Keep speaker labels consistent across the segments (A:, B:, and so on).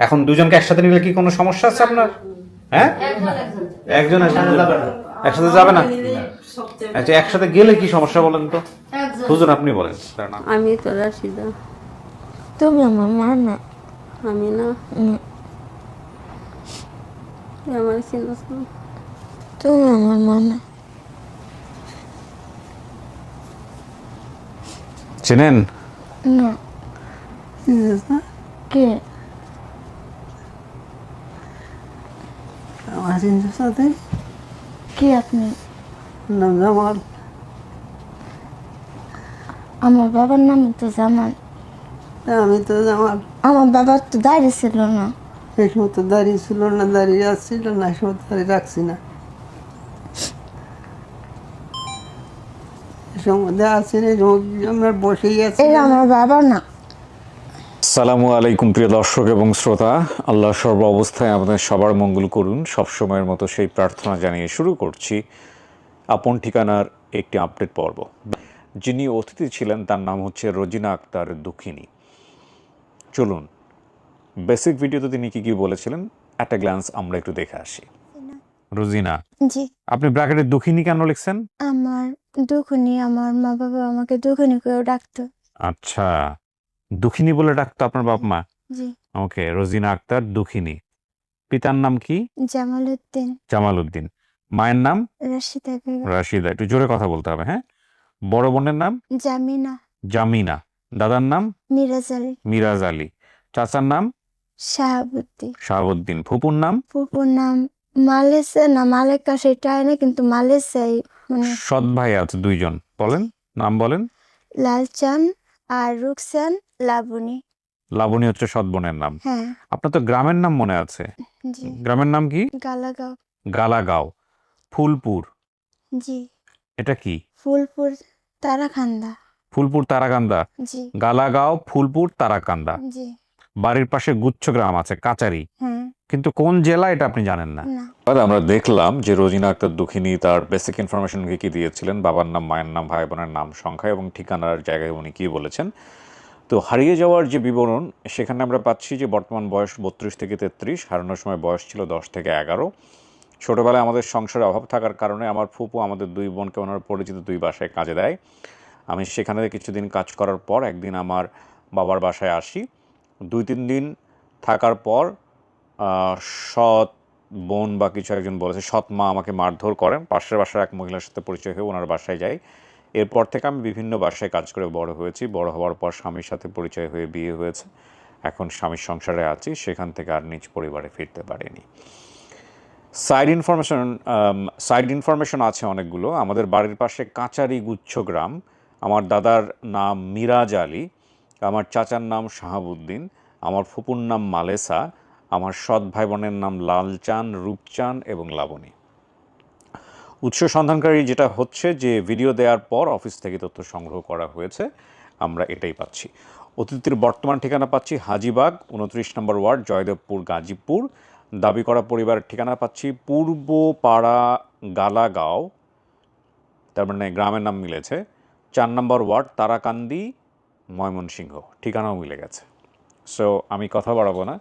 A: এখন দুজনকে একসাথে নিলে কি কোনো সমস্যা আছে আপনার? হ্যাঁ, একজন একসাথে যাবে না। আচ্ছা, একসাথে গেলে কি সমস্যা বলেন তো হুজুর, আপনি বলেন।
B: আমি তো রাশিদা।
C: তুমি আমার মা না।
B: আমি না, আমার চিন্তা।
C: তুমি আমার মা না।
A: চেনেন?
C: না। কে?
D: আমার চিন্তার সাথে
C: কে আপনি?
D: নাম জামাল।
C: আমার বাবার নাম তো জামাল।
D: আমি তো জামাল।
C: আমার বাবার তো দাঁড়িয়ে ছিল না।
D: এই সময় তো দাঁড়িয়ে ছিল না, দাঁড়িয়ে আসছিল না, এই সময় দাঁড়িয়ে রাখছি না, এই সময় আছি না, এই সময় আমরা বসেই আছি।
C: এটা আমার বাবা না।
A: আসসালামু আলাইকুম প্রিয় দর্শক এবং শ্রোতা, আল্লাহ সর্ব অবস্থায় আমাদের সবার মঙ্গল করুন সবসময়ের মতো সেই প্রার্থনা জানিয়ে শুরু করছি আপন ঠিকানার একটি আপডেট পর্ব। যিনি অতিথি ছিলেন তার নাম হচ্ছে রোজিনা আক্তার দুঃখিনী। চলুন বেসিক ভিডিওতে তিনি কী বলেছিলেন অ্যাট এ গ্ল্যান্স আমরা একটু দেখে আসি। রোজিনা,
C: জি,
A: আপনি ব্র্যাকেটে দুঃখিনী কেন লিখছেন?
C: আমার দুঃখনি, আমার মা বাবা আমাকে দুঃখনি করে ডাকতো।
A: আচ্ছা, দুঃখিনী বলে ডাকতো আপনার বাপ মা?
C: জি।
A: ওকে, রোজিনা আক্তার দুঃখিনী। পিতার নাম কি?
C: জামাল উদ্দিন।
A: জামাল উদ্দিন। মায়ের নাম?
C: রাশিদা বেগম।
A: রাশিদা। একটু জোরে কথা বলতে হবে, হ্যাঁ। বড় বোনের নাম?
C: জামিনা।
A: জামিনা। দাদার নাম?
C: মিরাজ আলী।
A: মিরাজ আলী। চাচার নাম?
C: শাহাবুদ্দিন।
A: শাহাবুদ্দিন। ফুপুর নাম?
C: ফুপুর নাম মালেসা না মালেকা, সেটা না, কিন্তু মালেসাই। মানে
A: সৎ ভাই আছে দুইজন, বলেন নাম বলেন।
C: লালচান আর রুকসান লাবণী।
A: লাবণী হচ্ছে সৎ বোনের নাম।
C: হ্যাঁ।
A: আপনার তো গ্রামের নাম মনে আছে।
C: জি।
A: গ্রামের নাম কি?
C: গালাগাঁও।
A: গালাগাঁও। ফুলপুর
C: জি।
A: এটা কি?
C: ফুলপুর তারাকান্দা।
A: ফুলপুর তারাকান্দা।
C: জি।
A: গালাগাঁও, ফুলপুর, তারাকান্দা।
C: জি।
A: বাড়ির পাশে গুচ্ছ গ্রাম আছে, কাচারি,
C: হ্যাঁ।
A: কিন্তু কোন জেলা এটা আপনি জানেন না।
C: না।
A: আমরা দেখলাম যে রোজিনা আক্তার দুঃখিনী তার বেসিক ইনফরমেশন কি দিয়েছিলেন, বাবার নাম, মায়ের নাম, ভাই বোনের নাম, সংখ্যা এবং ঠিকানার জায়গায় উনি কি বলেছেন। তো হারিয়ে যাওয়ার যে বিবরণ সেখানে আমরা পাচ্ছি যে বর্তমান বয়স 32 থেকে 33, হারানোর সময় বয়স ছিল 10 থেকে 11। ছোটোবেলায় আমাদের সংসারে অভাব থাকার কারণে আমার ফুপু আমাদের দুই বোনকে ওনার পরিচিত দুই বাসায় কাজে দেয়। আমি সেখানে কিছুদিন কাজ করার পর একদিন আমার বাবার বাসায় আসি। 2-3 দিন থাকার পর সৎ বোন বা কিছু একজন বলেছে সৎ মা আমাকে মারধর করেন। পাশের বাসার এক মহিলার সাথে পরিচয় হয়ে ওনার বাসায় যাই। এরপর থেকে আমি বিভিন্ন বাসায় কাজ করে বড় হয়েছি। বড় হওয়ার পর স্বামীর সাথে পরিচয় হয়ে বিয়ে হয়েছে। এখন স্বামীর সংসারে আছি, সেখান থেকে আর নিজ পরিবারে ফিরতে পারিনি। সাইড ইনফরমেশন আছে অনেকগুলো। আমাদের বাড়ির পাশে কাচারি গুচ্ছ গ্রাম। আমার দাদার নাম মিরাজ আলী, আমার চাচার নাম শাহাবুদ্দিন, আমার ফুপুর নাম মালেসা, আমার সৎ ভাই বোনের নাম লালচান, রূপচান এবং লাবণী। উৎস সন্ধানকারী যেটা হচ্ছে যে ভিডিও দেওয়ার পর অফিস থেকে তথ্য সংগ্রহ করা হয়েছে, আমরা এটাই পাচ্ছি। অতিথির বর্তমান ঠিকানা পাচ্ছি হাজিবাগ 29 নম্বর ওয়ার্ড, জয়দেবপুর, গাজীপুর। দাবি করা পরিবারের ঠিকানা পাচ্ছি পূর্ব পাড়া গালাগাঁও, তার মানে গ্রামের নাম মিলেছে, 4 নম্বর ওয়ার্ড, তারাকান্দি, ময়মনসিংহ। ঠিকানাও মিলে গেছে। সো আমি কথা বাড়াবো না,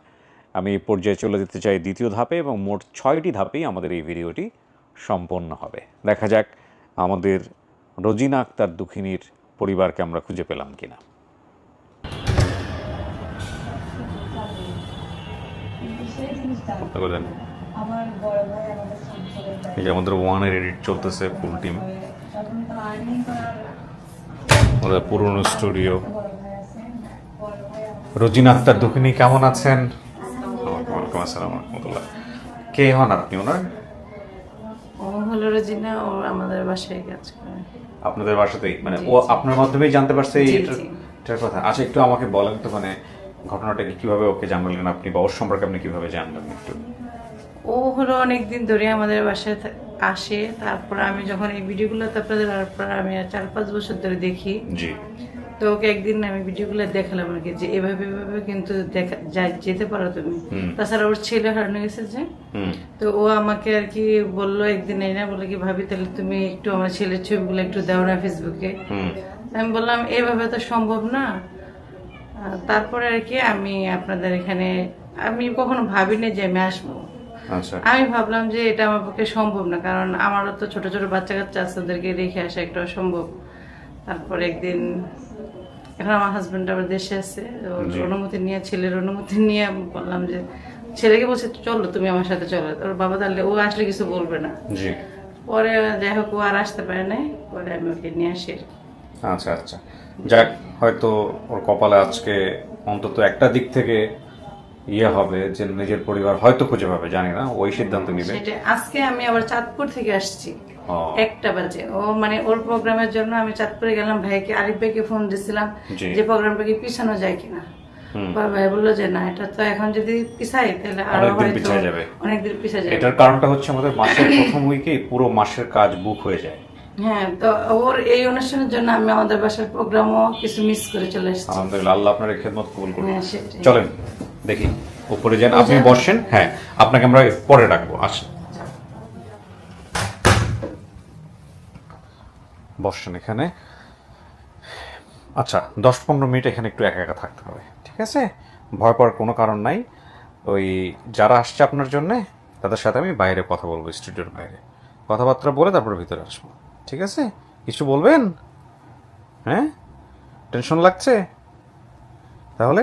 A: আমি এই পর্যায়ে চলে যেতে চাই দ্বিতীয় ধাপে, এবং মোট 6টি ধাপেই আমাদের এই ভিডিওটি সম্পন্ন হবে। দেখা যাক আমাদের রোজিনা আক্তার দুঃখিনীর পরিবারকে আমরা খুঁজে পেলাম কিনা। এই যে আমাদের ওয়ানের এডিট চলতেছে, ফুল টিম, আমাদের পুরনো স্টুডিও। রোজিনা আক্তার দুঃখিনী কেমন আছেন? ওয়ালাইকুম আসসালাম রহমতুল্লাহ। কে হন আপনি ওনার?
E: ও হলো রোজিনা, ও আমাদের বাসায় কাজ করে।
A: আপনাদের বাসাতেই? মানে ও আপনার মাধ্যমেই জানতে পারছে
E: জি,
A: এটার কথা? আচ্ছা, একটু আমাকে বলেন তো, মানে ঘটনাটা কিভাবে ওকে জানলেন আপনি, বা ওর সম্পর্কে আপনি কিভাবে জানলেন একটু?
E: ও হলো অনেকদিন ধরে আমাদের বাসায় আসে। তারপর আমি যখন এই ভিডিওগুলো তারপরে আমি 4-5 বছর ধরে দেখি।
A: জি।
E: তো ওকে একদিন আমি ভিডিওগুলো দেখালাম আর কি, যে এভাবে এভাবে কিন্তু যেতে পারো তুমি। তাছাড়া ওর ছেলে হারানো গেছে যে, তো ও আমাকে আর কি বললো একদিন, এই না বলে কি ভাবি তাহলে তুমি একটু আমার ছেলের ছবিগুলো একটু দাও না ফেসবুকে। আমি বললাম এভাবে তো সম্ভব না। তারপরে আর কি আমি আপনাদের এখানে আমি কখনো ভাবিনি যে আমি আসবো।
A: আচ্ছা
E: আমি ভাবলাম যে এটা আমার পক্ষে সম্ভব না, কারণ আমারও তো ছোট ছোট বাচ্চা কাচ্চা আছে, ওদেরকে রেখে আসা একটা অসম্ভব। তারপর একদিন, এখন আমার হাজবেন্ড আবার দেশে আছে, ওর অনুমতি নিয়ে, ছেলের অনুমতি নিয়ে বললাম যে, ছেলেকে বলছে চলো তুমি আমার সাথে চলো। ওর বাবা তাহলে ও আসলে কিছু বলবে না।
A: জি
E: পরে যাই হোক ও আর আসতে পারে নাই, পরে আমি ওকে নিয়ে আসি।
A: আচ্ছা আচ্ছা, যাক, হয়তো ওর কপালে আজকে অন্তত একটা দিক থেকে ইয়ে হবে যে নিজের পরিবার হয়তো খুঁজে পাবে, জানি না, ওই সিদ্ধান্ত নিবে।
E: সেটা আজকে আমি আবার চাঁদপুর থেকে আসছি
A: ও,
E: 1টা বাজে। ও মানে ওর প্রোগ্রামের জন্য আমি চাঁদপুরে গেলাম, ভাইকে, আরিফ ভাইকে ফোন দিয়েছিলাম
A: জি।
E: যে প্রোগ্রামটা কি পিছানো যায় কিনা। ভাই বললো যে না, এটা তো এখন যদি পিছাই তাহলে আরো
A: অনেকদিন
E: হয়তো
A: পিছায় যাবে।
E: অনেকদিন পিছায় যাবে।
A: এটার কারণটা হচ্ছে আমাদের মাসের প্রথম উইকে পুরো মাসের কাজ বুক হয়ে যায়।
E: হ্যাঁ, তো ওর এই অনুষ্ঠানের জন্য আমি আমাদের বাসার প্রোগ্রামও কিছু মিস করে চলে এসেছি।
A: আলহামদুলিল্লাহ, আল্লাহ আপনার এই খেদমত কবুল করুন।
E: হ্যাঁ, সেটাই।
A: চলেন দেখি উপরে যান, আপনি বসেন। হ্যাঁ, আপনাকে আমরা পরে ডাকবো, আসেন বসেন এখানে। আচ্ছা, 10-15 মিনিট এখানে একটু একা একা থাকতে হবে, ঠিক আছে? ভয় পাওয়ার কোনো কারণ নাই। ওই যারা আসছে আপনার জন্যে তাদের সাথে আমি বাইরে কথা বলবো, স্টুডিওর বাইরে কথাবার্তা বলে তারপর ভিতরে আসবো, ঠিক আছে? কিছু বলবেন? হ্যাঁ, টেনশন লাগছে? তাহলে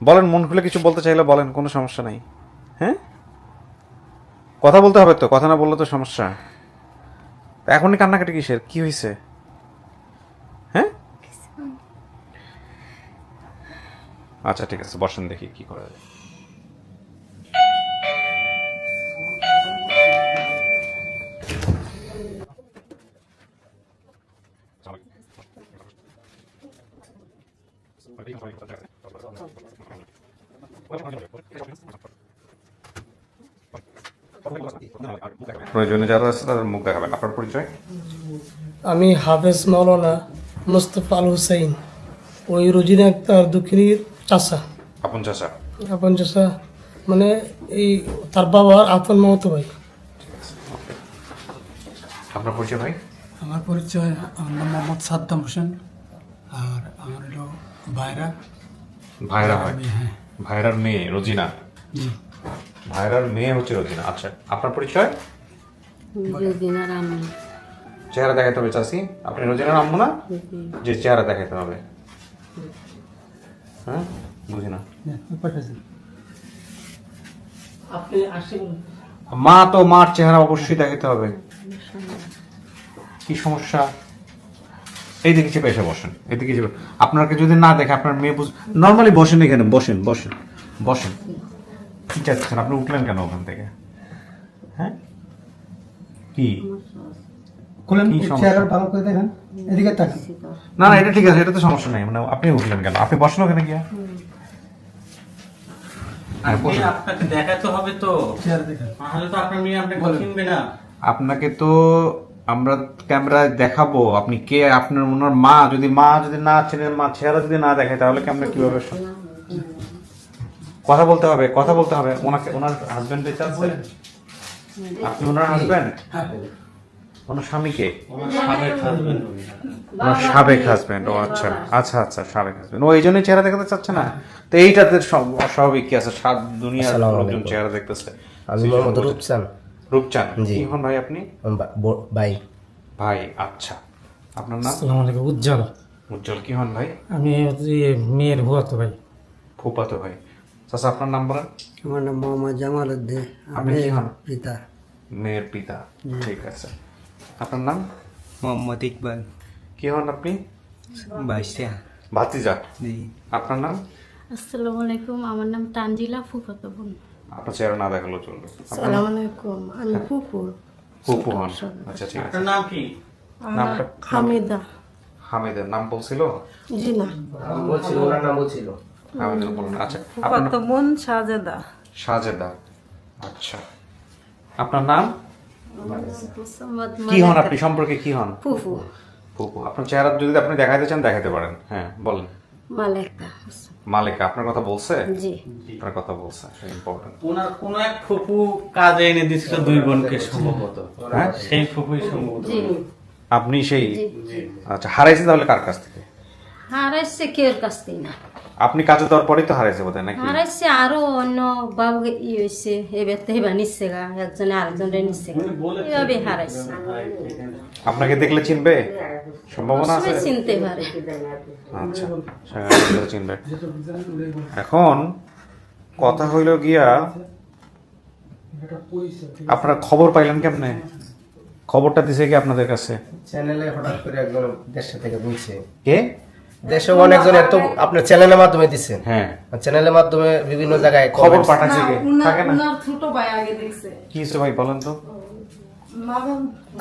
A: বলেন, মন খুলে কিছু বলতে চাইলে বলেন, কোনো সমস্যা নাই। হ্যাঁ, কথা বলতে হবে তো, কথা না বললে তো সমস্যা। তা এখনই কান্নাকাটি কিসের, কি হয়েছে? হ্যাঁ, আচ্ছা ঠিক আছে, বসেন, দেখি কি করা যায়। প্রয়োজনে যারা আছে তাদের মুখ দেখাবেন। আপনার পরিচয়?
F: আমি হাফেজ মাওলানা মুস্তফা আল হুসাইন, ওই রোজিনা আক্তার দক্ষিণীর চাচা।
A: আপন চাচা?
F: আপন চাচা মানে এই তার বাবার আপন মামাতো ভাই।
A: আপনার পরিচয় ভাই?
G: আমার পরিচয়, আমার নাম মোহাম্মদ সাদ্দাম হোসেন, আর আমার হলো ভাইরা।
A: ভাইরা হয়?
G: হ্যাঁ।
A: ভাইরার মেয়ে রোজিনা?
G: জি।
A: ভাইরার মেয়ে হচ্ছে রোজিনা। আচ্ছা, আপনার পরিচয়?
B: রোজিনার আম্মু।
A: চেহারা দেখাতে হবে চাচি, আপনি রোজিনার আম্মু না? যে চেহারা দেখাতে হবে। হ্যাঁ, বুঝি না।
F: আপনি আসেন।
A: মা তো, মার চেহারা অবশ্যই দেখাতে হবে। কি সমস্যা? এইদিকে চেপে এসে বসেন, এদিকে চেপে। আপনাকে যদি না দেখে আপনার মেয়ে নর্মালি বসেন এখানে, বসেন বসেন বসেন। কি চাচ্ছেন আপনি? উঠলেন কেন ওখান থেকে? হ্যাঁ, কি
G: খুলেন,
A: কি সমস্যা?
G: চেহারা ভালো করে দেখেন, এদিকে তাকান।
A: না না, এটা ঠিক আছে, এটা তো সমস্যা নেই। মানে আপনি উঠলেন কেন? আপনি বসেন ওখানে গিয়া।
H: আপনাকে দেখাতে হবে তো,
G: চেহারা দেখেন।
H: তাহলে তো আপনার মেয়ে আপনাকে চিনবে না।
A: আপনাকে তো আমরা ক্যামেরায় দেখাবো আপনি কে। আপনার ওনার মা যদি না চেনেন, মা চেহারা যদি না দেখে, তাহলে ক্যামেরা কিভাবে? কথা বলতে হবে, কথা বলতে হবে। ওনাকে, ওনার হাজবেন্ড বেঁচে আছে? আপনি ওনার হাজবেন্ড? ওনার স্বামীকে? ওনার সাবেক হাজবেন্ড। ও আচ্ছা আচ্ছা আচ্ছা, সাবেক হাজবেন্ড। ও এই জন্যই চেহারা দেখাতে চাচ্ছে না? তো এইটাতে অস্বাভাবিক কি আছে? সাত দুনিয়ার লোকজন চেহারা দেখতেছে।
I: আমি মোহাম্মদ রূপচান।
A: রূপচান?
I: জি।
A: কি হন ভাই আপনি?
I: ভাই।
A: ভাই, আচ্ছা। আপনার নাম?
F: আসসালামু আলাইকুম। উজ্জ্বল।
A: উজ্জ্বল। কি হন ভাই?
F: আমি হচ্ছে মেয়ের ভুয়াতো ভাই।
A: ফুপাতো ভাই। চাচা, আপনার নাম বলেন।
D: আমার নাম মোহাম্মদ জামাল উদ্দিন,
A: আপনি কি হন?
D: পিতা।
A: মেয়ের পিতা। ঠিক আছে। আপনার নাম?
J: মোহাম্মদ ইকবাল।
A: কি হন আপনি?
J: বাইশা।
A: ভাতিজা।
J: জি।
A: আপনার নাম?
B: আসসালামু আলাইকুম, আমার নাম তানজিলা, ফুফাতো বোন।
A: আপনার চেহারা না দেখালেও চলবে।
B: আসসালামু আলাইকুম, আমি ফুফু।
A: ফুপু হন। আচ্ছা ঠিক আছে।
H: আপনার নাম কি?
A: নামটা?
B: হামিদা।
A: হামিদের নাম বলছিল?
B: জি না,
I: বলছিল, ওনার নাম বলছিল।
A: হামিদের বলুন। আচ্ছা, আপনার নাম?
E: বোন সাজেদা।
A: সাজেদা। আচ্ছা, আপনার নাম?
B: মোহাম্মদ
A: কি হন আপনি? সম্পর্কে কি হন?
B: ফুফু।
A: ফুপু। আপনার চেহারা যদি আপনি দেখাতে চান দেখাতে পারেন। হ্যাঁ, বলেন।
B: মালেকা।
A: মালিকা আপনার কথা বলছে?
B: জি।
A: আপনার কথা বলছে, ইম্পর্টেন্ট।
H: ওনার কোন এক ফুপু কাজে এনে দিয়েছিল দুই বোনকে সম্ভবত।
A: হ্যাঁ,
H: সেই ফুপুই সম্ভবত।
B: জি।
A: আপনি সেই? আচ্ছা, হারাইছে তাহলে কার কাছ থেকে?
K: হারাইছে কেউর কাছ থেকে না,
A: আপনি কাজে দেওয়ার পরেই তো হারাইছে বোধহয় নাকি?
K: হারাইছে আরো অন্য বাবু ই হয়েছে, এবার তো এবার নিচ্ছে গা, একজনে আরেকজনে নিচ্ছে গা, এভাবে হারাইছে।
A: আপনাকে দেখলে চিনবে, সম্ভাবনা আছে?
K: সবাই চিনতে পারে।
A: আচ্ছা, সবাই চিনবে। এখন কথা হইল গিয়া, আপনারা খবর পাইলেন কেমনে? খবরটা দিছে কি আপনাদের কাছে?
I: চ্যানেলে হঠাৎ করে একজন দেশ থেকে বলছে,
A: কে?
I: দেশে অনেকজন এত আপনার চ্যানেলের মাধ্যমে দিচ্ছে,
A: হ্যাঁ,
I: চ্যানেলের মাধ্যমে বিভিন্ন জায়গায়
A: খবর পাঠাচ্ছে কে? থাকে না?
E: ছোট ভাই আগে দেখছে।
A: কি হয়েছে ভাই বলেন তো?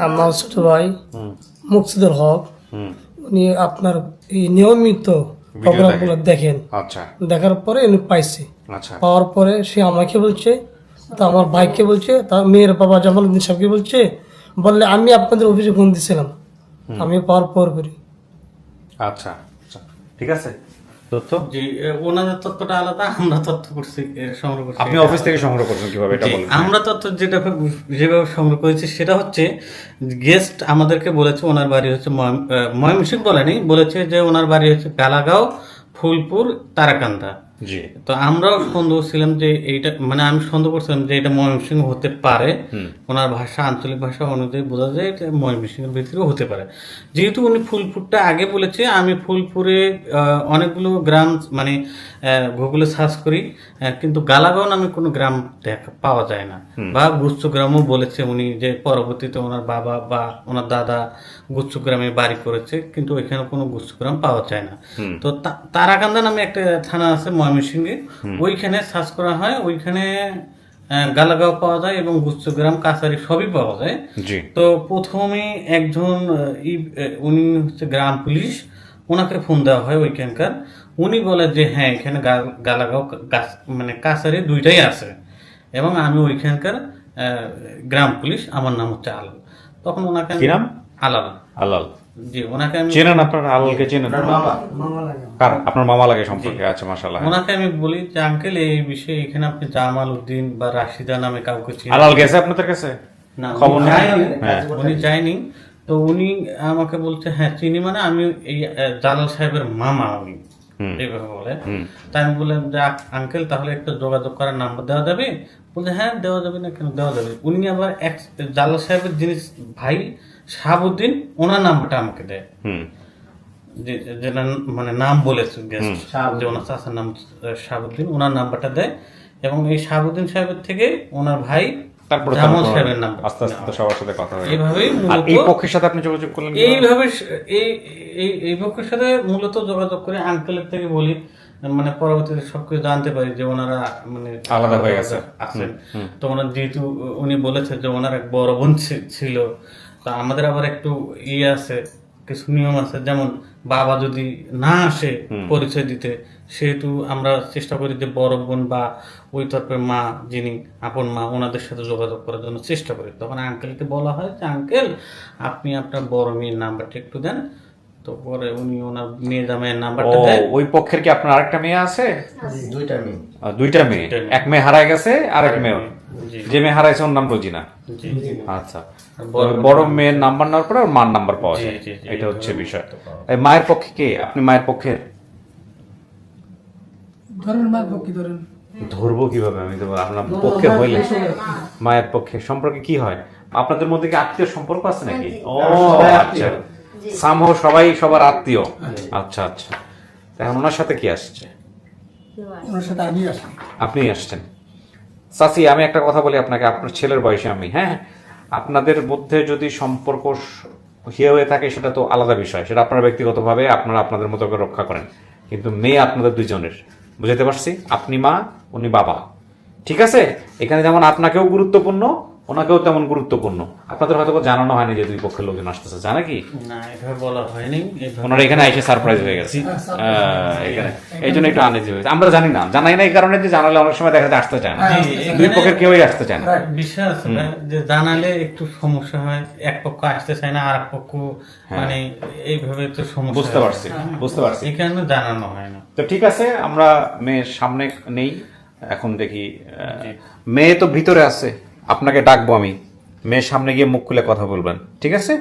F: আমার ছোট ভাই মুকসিদুল হক, উনি আপনার এই নিয়মিত প্রোগ্রামগুলো দেখেন,
A: আচ্ছা
F: দেখার পরে উনি পাইছে,
A: আচ্ছা
F: পাওয়ার পরে সে আমাকে বলছে, তা আমার ভাইকে বলছে, তার মেয়ের বাবা জামালউদ্দিন সাহেবকে বলছে, বললে আমি আপনাদের অফিসে ফোন দিছিলাম, আমি পাওয়ার পর করি।
A: আচ্ছা আচ্ছা, ঠিক আছে। তথ্য
H: জি, ওনাদের তথ্যটা আলাদা, আমরা তথ্য করছি, সংগ্রহ করছি।
A: আপনি অফিস থেকে সংগ্রহ করছেন কিভাবে এটা
H: জি,
A: বলেন?
H: আমরা তথ্য যেভাবে সংগ্রহ করেছি সেটা হচ্ছে, গেস্ট আমাদেরকে বলেছে ওনার বাড়ি হচ্ছে ময়মনসিংহ, বলেনি, বলেছে যে ওনার বাড়ি হচ্ছে গালাগাঁও, ফুলপুর, তারাকান্দা।
A: জি,
H: তো আমরাও সন্দেহ ছিলাম যে এইটা, মানে আমি সন্দেহ করছিলাম যে এটা ময়মনসিংহ হতে পারে, ওনার ভাষা, আঞ্চলিক ভাষা অনুযায়ী বোঝা যায় এটা ময়মনসিংহের ভিতরে হতে পারে। যেহেতু উনি ফুলপুরটা আগে বলেছে, আমি ফুলপুরে অনেকগুলো গ্রাম মানে গুগলে সার্চ করি, কিন্তু গালাগাঁও নামে কোনো গ্রাম পাওয়া যায় না, বা গুচ্ছ গ্রামও বলেছে উনি, যে পরবর্তীতে ওনার বাবা বা ওনার দাদা গুচ্ছ গ্রামে বাড়ি করেছে, কিন্তু ওইখানে কোনো গুচ্ছ গ্রাম পাওয়া যায় না। তো তারাকান্দা নামে একটা থানা আছে ময়মনসিংহে, ওইখানে সার্চ করা হয়, ওইখানে গালাগাঁও পাওয়া যায় এবং গুচ্ছগ্রাম, কাছারি সবই পাওয়া যায়।
A: জি,
H: তো প্রথমে একজন উনি হচ্ছে গ্রাম পুলিশ, ওনাকে ফোন দেওয়া হয় ওইখানকার, উনি বলে যে হ্যাঁ এখানে গালাগাঁও মানে কাছারি দুইটাই আছে, এবং আমি ওইখানকার গ্রাম পুলিশ, আমার নাম হচ্ছে আলাল। তখন ওনাকে
A: কি নাম?
H: আলাল।
A: আলাল।
H: জি, ওনাকে আমি
A: চেনেন? আপনারা আলালকে চেনেন? কার? আপনার মামা লাগে সম্পর্কে? আচ্ছা, মাশাআল্লাহ।
H: ওনাকে আমি বলি যে আঙ্কেল এই বিষয়ে এখানে আপনি জামাল উদ্দিন বা রাশিদা নামে কাউকে চিনেন?
A: আলাল গেছে আপনাদের কাছে?
H: না,
A: খবর নেই?
H: হ্যাঁ, উনি যায়নি। তো উনি আমাকে বলছে হ্যাঁ চিনি, মানে আমি এই জালাল সাহেবের মামা উনি, এইভাবে বলে। তাই আমি বললাম যে আঙ্কেল তাহলে একটা যোগাযোগ করার নাম্বার দেওয়া যাবে? বলছে হ্যাঁ দেওয়া যাবে, না কেন, দেওয়া যাবে। উনি আবার জালাল সাহেবের যিনি ভাই শাহাবুদ্দিন, ওনার নাম্বারটা আমাকে দেয়, যেটা মানে নাম বলেছে গেস্ট, যে ওনার চাচার নাম শাহাবুদ্দিন, ওনার নাম্বারটা দেয়, এবং এই শাহাবুদ্দিন সাহেবের থেকে ওনার ভাই
A: তারপরে
H: জামাল সাহেবের নাম্বার,
A: আস্তে আস্তে সবার সাথে কথা হয়।
H: এইভাবেই
A: আর এই পক্ষের সাথে আপনি যোগাযোগ করলেন কিভাবে?
H: এইভাবে এই পক্ষের সাথে মূলত যোগাযোগ করে আঙ্কেলের থেকে বলি, মানে পরবর্তীতে সবকিছু জানতে পারি যে ওনারা মানে
A: আলাদা হয়ে গেছে
H: আছেন। তো ওনার যেহেতু উনি বলেছে যে ওনার এক বড় বোন ছিল, তা আমাদের আবার একটু আছে, কিছু নিয়ম আছে, যেমন বাবা যদি না আসে পরিচয় দিতে, সেহেতু আমরা চেষ্টা করি যে বড় বোন বা ওই তরফের মা, যিনি আপন মা, ওনাদের সাথে যোগাযোগ করার জন্য চেষ্টা করি। তখন আঙ্কেলকে বলা হয় যে আঙ্কেল আপনি আপনার বড় মেয়ের নাম্বারটা একটু দেন। তো পরে উনি ওনার মেয়ে জামাইয়ের নাম্বারটা দেয়।
A: ওই পক্ষের কি আপনার আরেকটা মেয়ে আছে?
I: দুইটা মেয়ে।
A: দুইটা মেয়ে, এক মেয়ে হারায় গেছে, আরেক মেয়ে, যে মেয়ে হারাইছে ওর নাম রোজিনা। আচ্ছা, বড় মেয়ের নাম্বার নেওয়ার পরে ওর মার নাম্বার পাওয়া যায়, এটা হচ্ছে বিষয়। মায়ের পক্ষে কে? আপনি মায়ের পক্ষে?
G: ধরেন মায়ের পক্ষে ধরেন,
A: ধরবো কিভাবে? আমি তো আপনার পক্ষে হইলে মায়ের পক্ষে সম্পর্কে কি হয়? আপনাদের মধ্যে কি আত্মীয় সম্পর্ক আছে নাকি? ও আচ্ছা, সামহ সবাই সবার আত্মীয়। আচ্ছা আচ্ছা, এখন ওনার সাথে কি আসছে?
G: ওনার সাথে আমি আসি।
A: আপনি আসছেন। চাচি, আমি একটা কথা বলি আপনাকে, আপনার ছেলের বয়সে আমি, হ্যাঁ, আপনাদের মধ্যে যদি সম্পর্ক হয়ে থাকে সেটা তো আলাদা বিষয়, সেটা আপনারা ব্যক্তিগতভাবে আপনারা আপনাদের মতো করে রক্ষা করেন, কিন্তু মেয়ে আপনাদের দুইজনের, বুঝতে পারছি? আপনি মা, উনি বাবা, ঠিক আছে? এখানে যেমন আপনাকেও গুরুত্বপূর্ণ, ওনাকেও তেমন গুরুত্বপূর্ণ। আপনাদের হয়তো জানানো হয়নি যে দুই পক্ষের লোকজন আসতেছে, জানা কি?
H: না, এভাবে বলা হয়নি।
A: ওনারা এখানে এসে সারপ্রাইজ হয়ে গেছে এখানে, এই জন্য একটু আনইজি হয়েছে। আমরা জানি না, জানাই না এই কারণে যে জানালে অনেক সময় দেখা যায় আসতে চায় না, দুই পক্ষের কেউই আসতে চায় না।
H: বিশ্বাস আছে না যে জানালে একটু সমস্যা হয়, এক পক্ষ আসতে চায় না, আর এক পক্ষ মানে এইভাবে তো সমস্যা।
A: বুঝতে পারছি, বুঝতে পারছি,
H: এই কারণে জানানো হয় না।
A: তো ঠিক আছে, আমরা মেয়ের সামনে নেই এখন, দেখি মেয়ে তো ভিতরে আছে, আপনাকে ডাকবো আমি, মেয়ের সামনে গিয়ে মুখ খুলে কথা বলবেন, ঠিক আছে?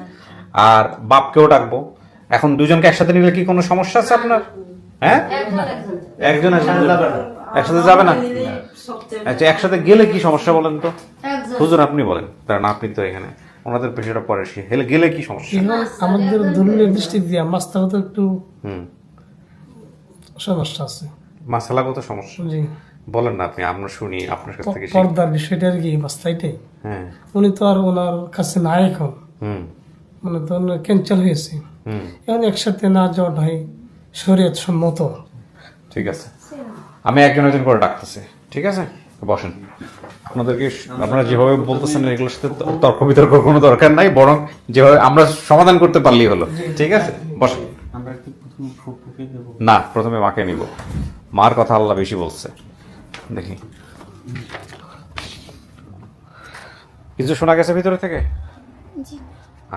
A: আর বাপকেও ডাকবো, এখন দুজনকে একসাথে নিলে কি কোনো সমস্যা আছে আপনার? হ্যাঁ, একজন একসাথে যাবে না, একসাথে যাবে না। আচ্ছা, একসাথে গেলে কি সমস্যা বলেন তো হুজুর, আপনি বলেন। কারণ আপনি তো এখানে ওনাদের পেশাটা পরে হেলে গেলে কি সমস্যা?
F: এখন আমাদের ধর্মীয় দৃষ্টি দিয়ে মাস্তাগত একটু সমস্যা আছে।
A: মাসালাগত সমস্যা
F: জি,
A: বলেন না আপনি, আমরা শুনি আপনার কাছ থেকে।
F: পর্দার বিষয়টা আর কি মাস্তাইটাই।
A: হ্যাঁ,
F: উনি তো আর ওনার কাছে নাই এখন, মানে তো ক্যান্সেল হয়েছে। এখন একসাথে না যাওয়াটাই শরীয়ত সম্মত।
A: ঠিক আছে, আমি একজন করে ডাকতেছি। ঠিক আছে, বসেন। আপনারা যেভাবে বলতেছেন এগুলোর সাথে তর্ক বিতর্ক কোনো দরকার নাই, বরং যেভাবে আমরা সমাধান করতে পারলেই হলো। ঠিক আছে, বসেন।
H: আমরা কি প্রথমে ফুপুকে দেবো?
A: না, প্রথমে মাকে নিব। মার কথা আল্লাহ বেশি বলছে। দেখি কিছু শোনা গেছে ভিতরে থেকে?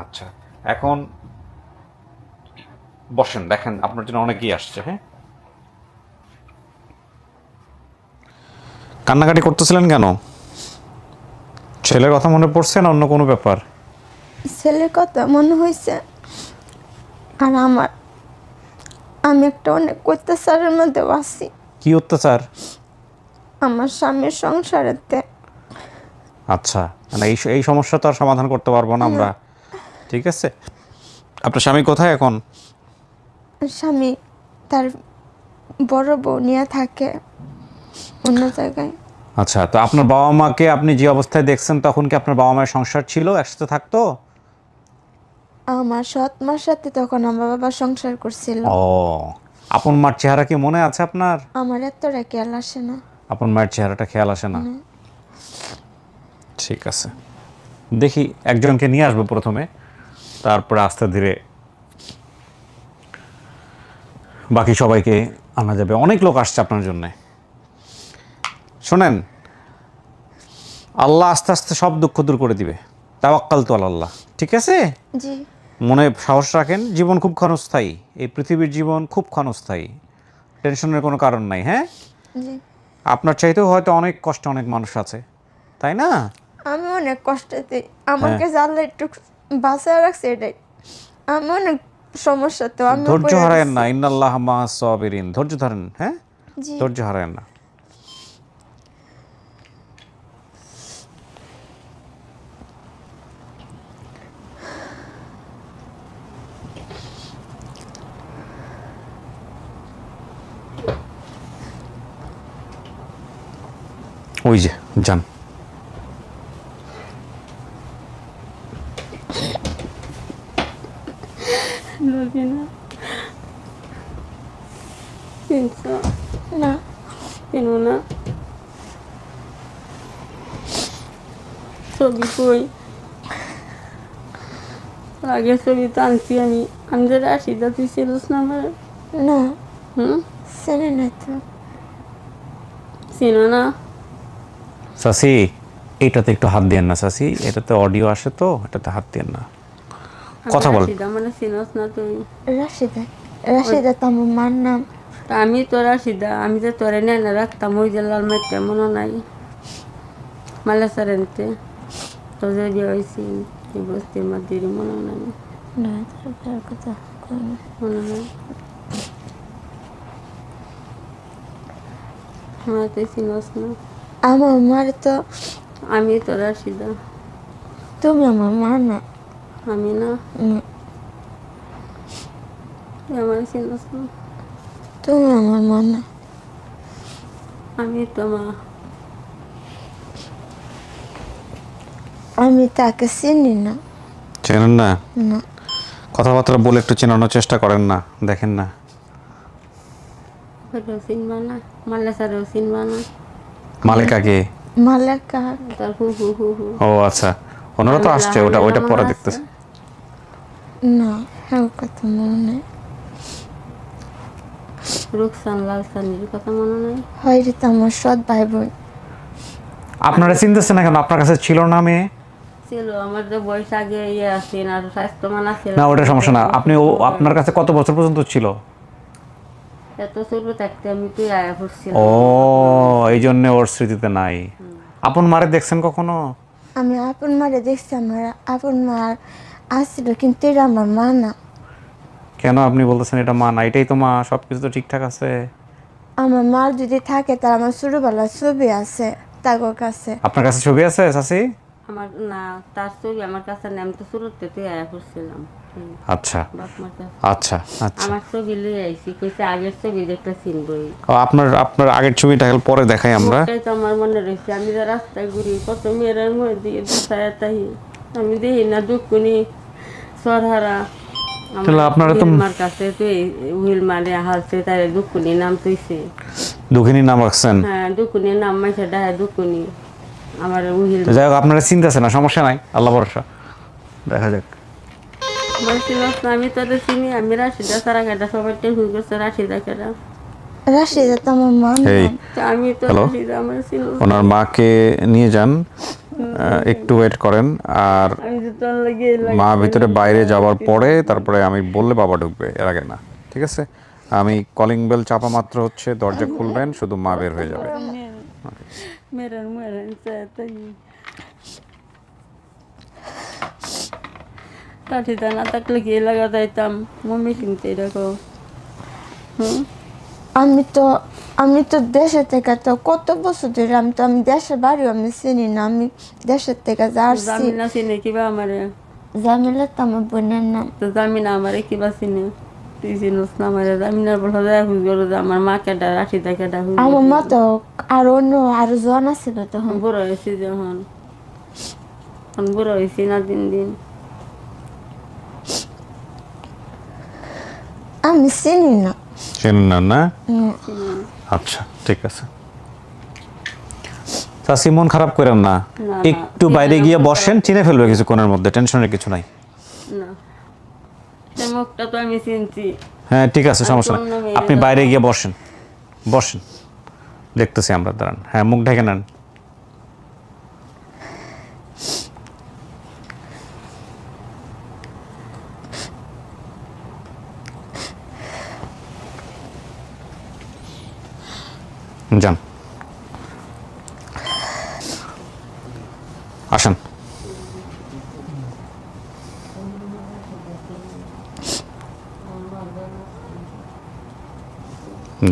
A: আচ্ছা, এখন বসেন, দেখেন আপনার জন্য অনেকেই আসছে। হ্যাঁ, কান্নাকাটি করতেছিলেন কেন? ছেলের কথা মনে পড়ছে না অন্য কোনো ব্যাপার?
C: ছেলের কথা মনে হয়েছে, আর আমি একটা অনেক অত্যাচারের মধ্যে আছি।
A: কি অত্যাচার?
C: আমার স্বামীর সংসারেতে।
A: আচ্ছা, মানে এই সমস্যা তো আর সমাধান করতে পারবো না আমরা। ঠিক আছে, আপনার স্বামী কোথায় এখন?
C: স্বামী তার বড় বউ নিয়ে থাকে অন্য জায়গায়।
A: আচ্ছা, তো আপনার বাবা মাকে আপনি যে অবস্থায় দেখছেন তখন কি আপনার বাবা মায়ের সংসার ছিল, একসাথে থাকতো?
C: আমার সৎ মার সাথে তখন আমার বাবা সংসার করছিল।
A: ও, আপন মার চেহারা কি মনে আছে আপনার?
C: আমার এতটা খেয়াল আসে না।
A: আপন মায়ের চেহারাটা খেয়াল আসে না? ঠিক আছে, দেখি একজনকে নিয়ে আসবো প্রথমে, তারপরে আস্তে ধীরে বাকি সবাইকে আনা যাবে। অনেক লোক আসছে আপনার জন্যে। শোনেন, আল্লাহ আস্তে আস্তে সব দুঃখ দূর করে দিবে। তাওয়াক্কাল তো আল্লাহ। ঠিক আছে,
C: জি,
A: মনে সাহস রাখেন। জীবন খুব ক্ষণস্থায়ী, এই পৃথিবীর জীবন খুব ক্ষণস্থায়ী, টেনশনের কোনো কারণ নাই। হ্যাঁ,
C: জি।
A: আপনার চাইতেও হয়তো অনেক কষ্টে অনেক মানুষ আছে, তাই না?
C: আমি অনেক কষ্টতে, আমাকে জানলে একটু বাঁচায় রাখছে এটাই। আমি অনেক সমস্যা, তো আমি
A: ধৈর্য হারায়েন না, ইন্নাল্লাহ মা'আস সাবিরিন। ধৈর্য ধরেন। হ্যাঁ,
C: জি।
A: ধৈর্য হারায়েন না। ওই যে যান।
C: না,
B: ছবি কই আগে ছবি তো আনছি আমি যে রাশিদা, তুই ছিলিস না আমার?
C: না,
B: চেনে
C: না তো।
B: চিনো না?
A: সাসি, এইটাতে একটু হাত দিয়েন না সাসি, এটাতে অডিও আসে তো, এটাতে হাত দিয়েন না। কথা বল।
B: রাশিদা মানে চিনোস না তুই?
C: রাশিদা তো আমার মার নাম।
B: আমি তো রাশিদা, আমি যে তোরে নেনে রাখতাম ওই যে লাল মাইটা মনে নাই মালেসারেন্তে, তো যে বিয়ে হয়েছি এই বস্তির মধ্যে মনে নাই?
C: না, তার কথা
B: মনে নাই? আমার তুই চিনোস না?
C: আমার মার তো।
B: আমি তো রাশিদা।
C: তুমি আমার মা না।
B: আমি না? তুই আমার চিনোস না?
C: তুমি আমার মা না।
B: আমি তো মা।
C: আমি তাকে চিনি না।
A: চেনেন না?
C: না।
A: কথাবার্তা বলে একটু চেনানোর চেষ্টা করেন না, দেখেন না।
B: চিনবা না? মালেসারেও চিনবা না?
A: মালিকাকে?
C: মালেকা
B: তার হু হু হু হু।
A: ও আচ্ছা, ওনারা তো আসছে, ওইটা পরে দেখতেছে।
C: না, হ্যাঁ কথা মনে নেই।
B: রুকসান লালসানির কথা মনে নাই?
C: হয় রে, তো আমার সৎ ভাই বোন।
A: আপনারা চিনতেছেন না কেন? আপনার কাছে ছিল না মেয়ে?
B: ছিল, আমার যে বয়স আগে আছে না, স্বাস্থ্যমান আছে
A: না, ওটা সমস্যা না। আপনি আপনার কাছে কত বছর পর্যন্ত ছিল?
B: এত ছোট থাকতে আমি তুই আয়া পড়ছিলাম।
A: ও, এই জন্য ওর স্মৃতিতে নাই। আপন মারে দেখছেন কখনো?
C: আমি আপন মারে দেখছি, আমার আপন মা আসছিল, কিন্তু এটা আমার মা না।
A: কেন আপনি বলতেছেন এটা মা না? এটাই তো মা, সব কিছু তো ঠিকঠাক আছে।
C: আমার মা যদি থাকে তার আমার ছোটবেলার ছবি আছে তাগর কাছে।
A: আপনার কাছে ছবি আছে চাচি?
B: আমার না, তার ছবি আমার কাছে নেই, আমি তো শুরুতে তুই আয়া করছিলাম
A: আচ্ছা
B: বাপ মার কাছে।
A: আচ্ছা আচ্ছা।
B: আমার ছবি লিয়ে আইছি, কইছে আগের ছবি দেখতে চিনবই।
A: ও, আপনার আগের ছবিটা পরে দেখাই আমরা।
B: ওটাই তো আমার মনে রয়েছে। আমি যে রাস্তায় ঘুরি কত মেয়েরার মধ্যে দিয়ে দুসায়া তাই আমি দেখি না দুঃখুনি সরহারা
A: তাহলে আপনারা তো
B: মার কাছে তুই উইল মারে হালছে তাই দুঃখুনি নাম তুইছে।
A: দুঃখিনী নাম রাখছেন?
B: হ্যাঁ দুঃখুনি নাম মাইছে ডাহে দুঃখুনি আমার উইল।
A: যাই হোক, আপনারা চিন্তাছে না, সমস্যা নাই, আল্লাহ ভরসা, দেখা যাক।
B: আমি তোদের চিনি, আমি রাশিদা সারা কাটা সবাই টেনশন করছে রাশিদা কাটা।
C: রাশিদা তো আমার মা না।
A: এই
B: আমি তো
A: হ্যালো,
B: রাশিদা আমার ছিল।
A: ওনার মাকে নিয়ে যান, একটু ওয়েট করেন। আর
B: আমি তো তোর লাগে
A: মা ভিতরে বাইরে যাওয়ার পরে তারপরে আমি বললে বাবা ঢুকবে, এর আগে না, ঠিক আছে? আমি কলিং বেল চাপা মাত্র হচ্ছে দরজা খুলবেন, শুধু মা বের হয়ে যাবে।
B: মেরার মেরার তাই রাশিদা না থাকলে কি লাগা যাইতাম মম্মি কিনতে এরকম।
C: আমি তো দেশের থেকে তো কত বছর ধরে আমি দেশের বাড়িও আমি চিনি না। আমি দেশের থেকে যাচ্ছি।
B: জামিনা চিনে কিবা আমারে?
C: জামিলা তো আমার বোনের নাম।
B: তো জামিনা আমারে কিবা চিনে? তুই চিনিস না আমারে? জামিনার বলা যায় হুজুর আমার মা কেডা রাশিদা কেডা হুজুর।
C: আমার মা তো আরো জন আছিল তখন।
B: বুড়ো হয়েছি যখন, বুড়ো হয়েছি না দিন দিন।
C: আমি চিনি না।
A: চেনেন না না? আচ্ছা ঠিক আছে। চাচি মন খারাপ করেন না, একটু বাইরে গিয়ে বসেন, চিনে ফেলবে কিছুক্ষণের মধ্যে, টেনশনের কিছু নাই।
B: না মুখটা তো আমি চিনছি।
A: হ্যাঁ ঠিক আছে, সমস্যা নেই, আপনি বাইরে গিয়ে বসেন, বসেন, দেখতেছি আমরা, দাঁড়ান। হ্যাঁ মুখ ঢেকে নেন। যান, আসেন।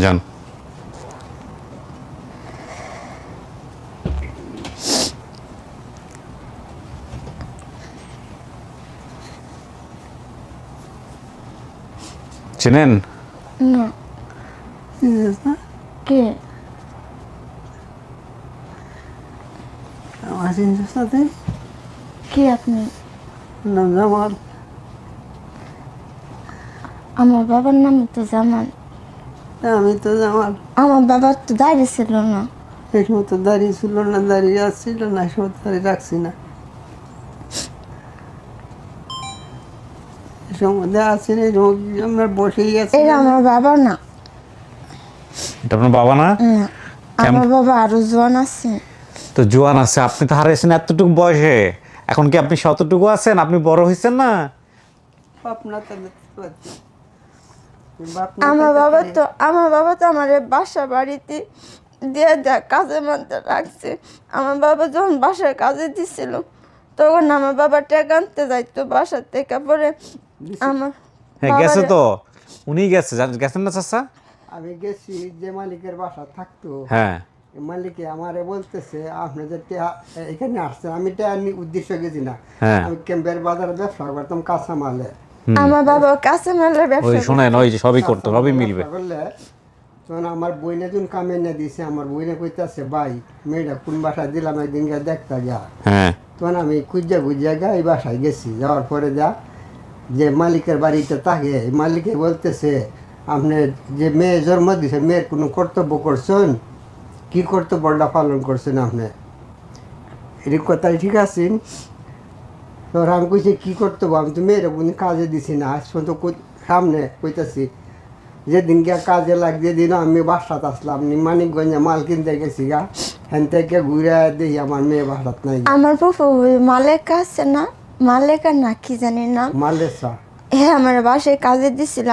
A: যান। চেনেন?
C: না। কে?
D: আমার চিন্তার সাথে
C: কে আপনি?
D: নাম জামাল।
C: আমার বাবার নাম তো জামাল।
D: আমি তো জামাল।
C: আমার বাবার তো দাঁড়িয়ে ছিল না।
D: এই সময় তো দাঁড়িয়ে ছিল না, দাঁড়িয়ে আসছিল না, এই সময় দাঁড়িয়ে রাখছি না, এই সময় আসছি না, এই সময় আমরা বসেই আছি।
C: এটা আমার বাবা না।
A: এটা আপনার বাবা না?
C: না, আমার বাবা আরো জন আছে।
A: তো জোয়ান আছে, আপনি তো হারাইছেন এতটুকু বয়সে, এখন কি আপনি শতটুকু আছেন? আপনি বড় হয়েছেন না?
D: আপনার তো দেখতে পাচ্ছি।
C: আমার বাবা তো আমার বাসা বাড়িতে দিয়ে দেয় কাজের মধ্যে রাখছে। আমার বাবা যখন বাসার কাজে দিছিল তখন আমার বাবা টাকা আনতে যাইতো বাসার থেকে। পরে আমার
A: হ্যাঁ গেছে তো, উনি গেছেন না চাচা?
D: আমি গেছি, যে মালিকের বাসা থাকতো,
A: হ্যাঁ
D: মালিকে আমারে বলতেছে আপনি যে এখানে আসছেন, আমি উদ্দেশ্য গেছি না,
A: হ্যাঁ।
D: আমি ক্যাম্পের বাজারে ব্যবসা করতাম কাঁচা মালে।
C: আমার বাবা কাছে মেলে
A: ওই
C: ব্যবসা
A: শোনেন, ওই যে সবই করতো, সবই মিলবে।
D: করলে তখন আমার বইনে যখন কামে এনে দিয়েছে, আমার বইনে কইতাছে ভাই মেয়েটা কোন বাসায় দিলাম, একদিন গিয়ে দেখতে যা।
A: হ্যাঁ
D: তখন আমি খুঁজে গা এই বাসায় গেছি, যাওয়ার পরে যা যে মালিকের বাড়িতে থাকে, মালিকে বলতেছে আপনি যে মেয়ে জন্ম দিয়েছে, মেয়ের কোনো কর্তব্য করছেন? কি কর্তব্যটা পালন করছেন আপনি? এর কথাই ঠিক আছেন? তোর আমি কইছি কি কর্তব্য, আমি তো মেয়ের কোনো কাজে দিছি না, আজ পর্যন্ত সামনে কইতাছি যেদিন গিয়া কাজে লাগিয়ে দিন আমি বাসাত আসলাম, মানিকগঞ্জে মাল কিনতে গেছি গা, হ্যান থেকে ঘুরে দেখি আমার মেয়ে বাসাত নাই।
C: আমার ফুফু মালেকা আছে না, মালেকা না কি জানি না,
D: মালেসা,
C: হ্যাঁ আমার বাসায় কাজে দিছিল।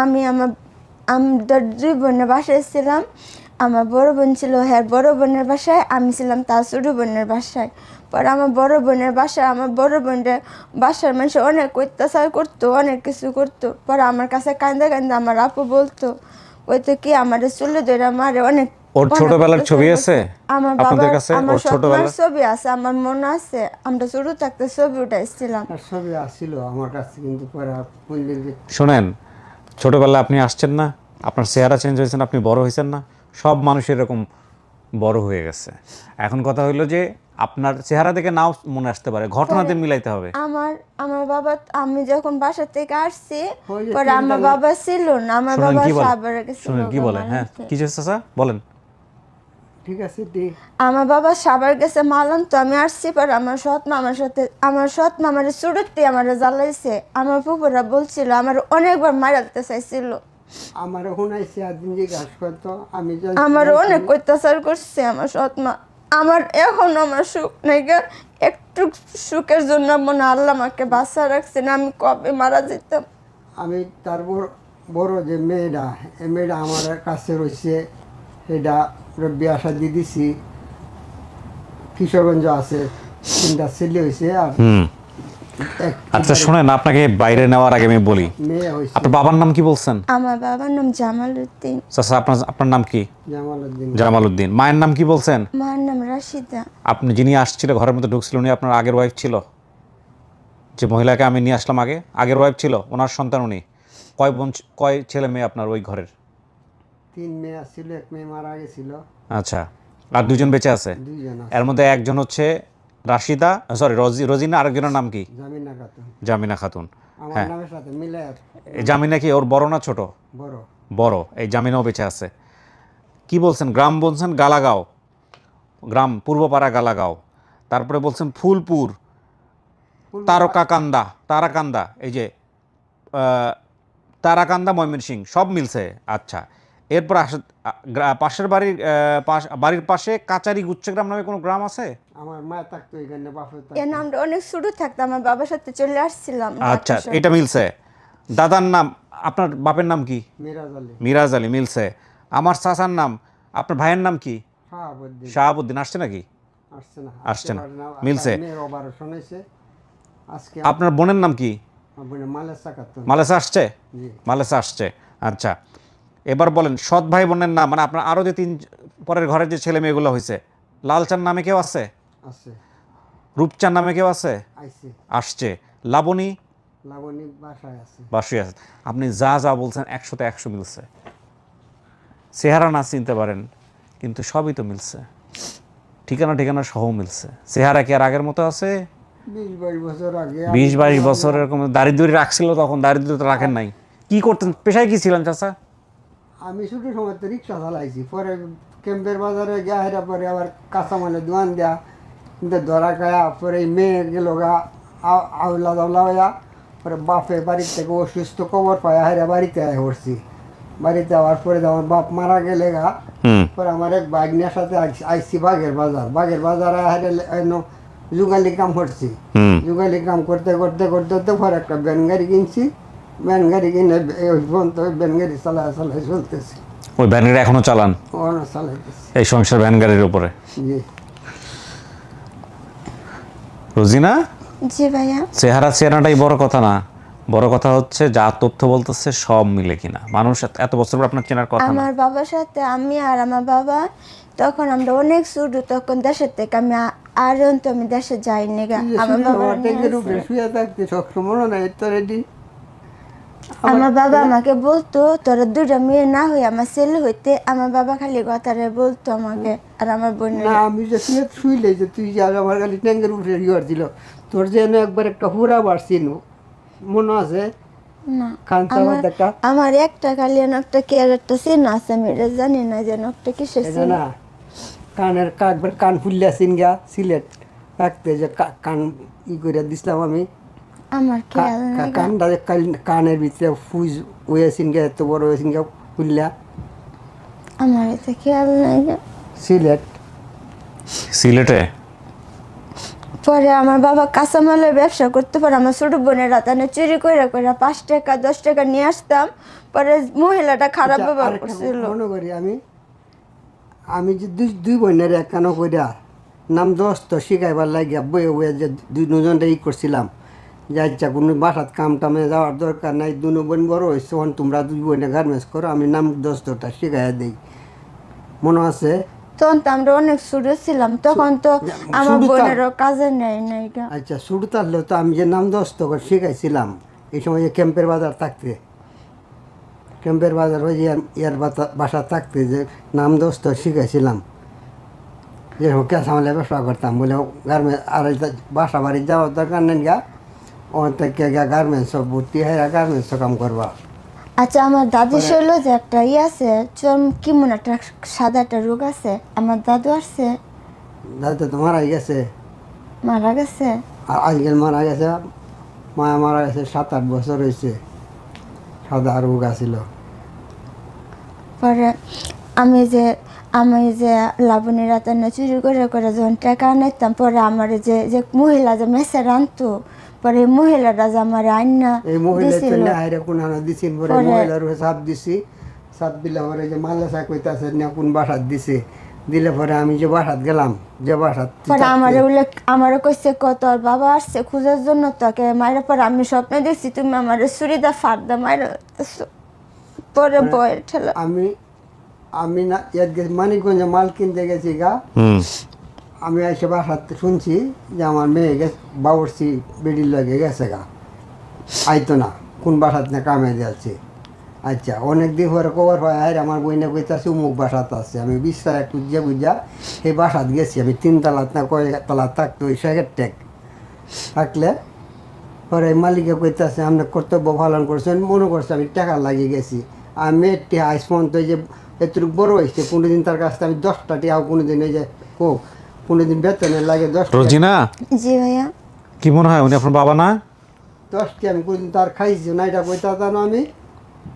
C: আমি আমার দুই বোনের বাসায় ছিলাম। আমার বড় বোন ছিল, হ্যাঁ বড় বোনের বাসায়, আমি ছিলাম তার ছোট বোনের বাসায়। পরে আমার বড় বোনের বাসায় আমার বড় বোনের বাসার মানুষ অনেক অত্যাচার করতো, অনেক কিছু করতো। পরে আমার কাছে কান্দে কান্দে আমার আপু বলতো, ওই তো কি আমার চুলে ধরে মারে অনেক।
A: ওর ছোটবেলার ছবি আছে
C: আমার
A: আপনাদের
C: বাবার
A: কাছে?
C: আমার
A: ওর ছোটবেলার
C: ছবি আছে, আমার মনে আছে আমরা ছোট থাকতে ছবি উঠাইছিলাম।
D: আর ছবি আসছিল আমার কাছে, কিন্তু পরে আর বললেন যে
A: শোনেন, ছোটবেলায় আপনি আসছেন না, আপনার চেহারা চেঞ্জ হয়েছেন, আপনি বড় হয়েছেন না, সব মানুষ এরকম বড় হয়ে গেছে। এখন কথা হইলো যে আপনার চেহারা দেখে নাও মনে আসতে পারে, ঘটনাতে মিলাইতে হবে।
C: আমার বাবা, আমি যখন বাসা থেকে আসছি
D: ওই যে
C: পরে আমার বাবা ছিল না, আমার
A: শুনেন
C: বাবা
A: কি বলে,
C: সাভারে গেছিল।
A: শুনেন কি বলে, হ্যাঁ কি চাচা বলেন।
D: ঠিক আছে ঠিক
C: আমার বাবা সাভার গেছে মালাম, তো আমি আসছি। পরে আমার সৎ মামার চুড়তে আমার জ্বালাইছে। আমার ফুপুরা বলছিল আমার অনেকবার মারাতে চাইছিল,
D: আমার শুনাইছে একদিন জিজ্ঞাসা করতো, আমি
C: আমার অনেক অত্যাচার করছে আমার সৎ মা। আমার এখন আমার সুখ নাই গা, একটু সুখের জন্য মনে আল্লাহ আমাকে বাঁচা রাখছে, না আমি কবে মারা যেতাম।
D: আমি তার বড় যে মেয়েটা, এই মেয়েটা আমার কাছে রয়েছে, সেটা বিয়া শাদি দিছি। কিশোরগঞ্জ আছে, 3টা ছেলে হয়েছে আর
A: আচ্ছা শোনেন, আপনাকে বাইরে নেওয়ার আগে আমি বলি,
D: মেয়ে হয়েছে।
A: আপনার বাবার নাম কি বলছেন?
C: আমার বাবার নাম জামাল উদ্দিন।
A: চাচা আপনার নাম কি?
D: জামালউদ্দিন।
A: জামাল উদ্দিন। মায়ের নাম কি বলছেন?
C: মার নাম রাশিদা।
A: আপনি যিনি আসছিল ঘরের মধ্যে ঢুকছিল, উনি আপনার আগের ওয়াইফ ছিল? যে মহিলাকে আমি নিয়ে আসলাম আগের ওয়াইফ ছিল, ওনার সন্তান উনি? কয় ছেলে মেয়ে আপনার ওই ঘরের?
D: 3 মেয়ে ছিল, 1 মেয়ে মারা গেছিল।
A: আচ্ছা, আর 2জন বেঁচে আছে?
D: 2জন আছে।
A: এর মধ্যে একজন হচ্ছে রাশিদা, সরি রোজিনা, আরেকজনের নাম কি?
D: জামিনা খাতুন।
A: জামিনা খাতুন।
D: আমার
A: হ্যাঁ,
D: নামের সাথে মিলে
A: এই জামিনা কি ওর বড় না ছোট?
D: বড়।
A: বড়। এই জামিনাও বেঁচে আছে। কি বলছেন? গ্রাম বলছেন গালাগাঁও, গ্রাম পূর্বপাড়া গালাগাঁও। তারপরে বলছেন ফুলপুর, তারাকান্দা, এই যে তারাকান্দা, ময়মনসিংহ, সব মিলছে। আচ্ছা, এরপর পাশের বাড়ির পাশে কাচারি গুচ্ছগ্রাম নামে কোনো গ্রাম আছে?
D: আমার মা থাকতো এখানে, বাপে থাকতো।
C: এর নামটা অনেক ছোট থাকতো, আমার বাবার সাথে চলে আসছিলাম।
A: আচ্ছা, এটা মিলছে। দাদার নাম, আপনার বাপের নাম কি? মিরাজ আলী, মিলছে। আমার চাচার নাম, আপনার ভাইয়ের নাম কি? শাহাবুদ্দিন। আসছে নাকি? আসছে না, মিলছে। আপনার বোনের নাম কি? মালেসা আসছে? মালেসা আসছে। আচ্ছা, এবার বলেন সৎ ভাই বোনের নাম, মানে আপনার আরও যে 3 পরের ঘরের যে ছেলে মেয়েগুলো হয়েছে, লালচান নামে কেউ আছে? রূপচান নামে কেউ আছে? আসছে। লাবণী বাসায় আছে। আপনি যা যা বলছেন 100তে 100 মিলছে। চেহারা না চিনতে পারেন, কিন্তু সবই তো মিলছে। ঠিকানা সহ মিলছে। চেহারা কি আর আগের মতো আছে?
D: 20-22 বছর আগে,
A: 20-22 বছর এরকম দারিদ্র্য রাখছিল, তখন দারিদ্র্য তো রাখেন নাই। কি করতেন, পেশায় কি ছিলেন চাচা?
D: আমি ছোট সময় তো রিক্সা চালাইছি, পরে ক্যাম্পের বাজারে গিয়া হেরা, পরে আবার কাঁচামালের দোকান দেয়া, কিন্তু ধরা খায়া, পরে মেয়ে গেল গা আউলা দাউলা হইয়া, পরে বাপে বাড়ির থেকে অসুস্থ খবর পায়, হেরা বাড়িতে পড়ছি। বাড়িতে আবার পরে আমার বাপ মারা গেলে গা, পরে আমার এক বাগনার সাথে আইসি বাগের বাজারে হেরে যুগালি কাম করছি। যুগালি কাম করতে করতে পরে একটা ভ্যান গাড়ি কিনছি। ভ্যান গাড়ি কিনে ওই পর্যন্ত ভ্যান গাড়ি চালায় চলতেছি।
A: ওই ভ্যান গাড়ি এখনো চালান?
D: চালাইতেছি
A: এই সংসার ভ্যান গাড়ির উপরে।
D: জি।
C: জি ভাইয়া।
A: চেহারাটাই বড় কথা না, বড় কথা হচ্ছে যা তথ্য বলতেছে সব মিলে কিনা। মানুষ এত বছর পর আপনার চেনার কথা না।
C: আমার বাবার সাথে আমি আর আমার বাবা, তখন আমরা অনেক ছোট, তখন দেশের থেকে আমি আমি দেশে যাইনি গা। আমার বাবা আমাকে বলতো তোরা 2টা মেয়ে না হয়ে আমার ছেলে হইতে, আমার বাবা খালি কথারে বলতো আমাকে আর আমার বোন।
D: আমি যে শুইলে যে তুই যে আমার খালি ট্যাঙ্কের উপরে রিওয়ার ছিল, তোর যেন একবার একটা হুরা বাড়ছিল, মনে আছে?
C: না, আমার একটা খালি একটা কি আর একটা চিহ্ন আছে, আমি এটা জানি না যেন একটা কিসের চিহ্ন।
D: না, কানের একবার কান ফুললে সিনগা সিলেট রাখতে, যে কান করে দিছিলাম আমি।
C: আমার খেয়াল নাই।
D: কানটা কানের ভিতরে ফুজ হয়ে সিনগা, এত বড় হয়ে সিনগা ফুললা।
C: আমার এতে খেয়াল নাই।
A: সিলেটে
C: পরে আমার বাবা কাঁচামালের ব্যবসা করতে, পারে আমার ছোট বোনের রাতানে চুরি করে 5 টাকা 10 টাকা নিয়ে আসতাম। পরে মহিলাটা খারাপ ব্যবহার করছিল।
D: মনে করি আমি আমি যে দুই বোনের একখানো কইরা নাম দোস্ত শিখাইবার লাগিয়া বইয়ে বইয়ে যে দুজনটা করছিলাম যে আচ্ছা কোনো বাসাত কাম টামে যাওয়ার দরকার নাই, দুনো বোন বড় হয়েছে, তখন তোমরা দুই বোনে গার্মেন্টস করো, আমি নাম দোস্তটা শিখাইয়া দিই। মনে আছে?
C: তখন তো আমরা অনেক ছোট ছিলাম, তখন তো আমার বোনেরও কাজে নেয় নাই গা।
D: আচ্ছা শুরু তাহলে তো আমি যে নাম দোস্ত শিখাইছিলাম এই সময় যে ক্যাম্পের বাজার থাকতে, ক্যাম্পের বাজার ওই যে ইয়ার বাসা থাকতে যে নাম দোস্ত শিখাইছিলাম, যে ক্যাসামালে ব্যবসা করতাম বলে গার্মেন্টস আর বাসা বাড়ি যাওয়ার দরকার নেই গা, ওখান থেকে গার্মেন্টস ভর্তি হয়ে গার্মেন্টস কাম করবা।
C: আচ্ছা আমার দাদু শৈল যে একটা আছে কি মনে একটা সাদা একটা রোগ আছে, আমার দাদু আসছে
D: দাদু তো মারা গেছে,
C: মারা গেছে।
D: আর আজকাল মারা গেছে, মায়া মারা গেছে 7-8 বছর হয়েছে, সাদা রোগ আছিল।
C: পরে আমি যে লাবণী রাতে চুরি করে করে যখন টাকা আনাইতাম, পরে আমার যে মহিলা যে মেসে রানতো, পরে এই মহিলাটা যে আমার আইনা
D: এই মহিলা আইরে কোন আনা দিছিন, পরে মহিলার চাপ দিছি, চাপ দিলে পরে যে মালেসা কইতাছে না কোন বাসাত দিছে, দিলে পরে আমি যে বাসাত গেলাম, যে বাসাত
C: পরে আমারও কইছে তোর বাবা আসছে খোঁজার জন্য তোকে মায়ের। পরে আমি স্বপ্নে দেখছি তুমি আমার চুরিদা ফাড়দা মায়ের, পরে বয়ের ঠেলা
D: আমি না মানিকগঞ্জে মাল কিনতে গেছি গা, আমি এসে বাসাতে শুনছি যে আমার মেয়ে গেছে বাবরসি বেডির লগে গেছে গা, আইতো না কোন বাসাত না কামে যাচ্ছে। আচ্ছা অনেক দিন পরে কবার হয় আর আমার বইনে কইতাছে উমুক বাসাত আছে, আমি বিশ্বাস একটু যে বুঝা সেই বাসাত গেছি, আমি 3 তলাত না কয়েক তলা থাকতো ওই শেখের টেক থাকলে পরে মালিকে কইতাছে আপনি কর্তব্য পালন করছেন, মনে করছে আমি টাকা লাগিয়ে গেছি। আমি আইস পর্যন্ত যে এতটুকু বড় হয়েছে কোনোদিন তার কাছ থেকে আমি 10টা টিয়াও কোনোদিন এই যে কোনোদিন বেতনে লাগে 10 টাকা।
A: রোজিনা,
C: জি ভাইয়া।
A: কি মনে হয় উনি আপনার বাবা না?
D: 10টি আমি কোনোদিন তার খাইছি না, এটা কইতা জানো আমি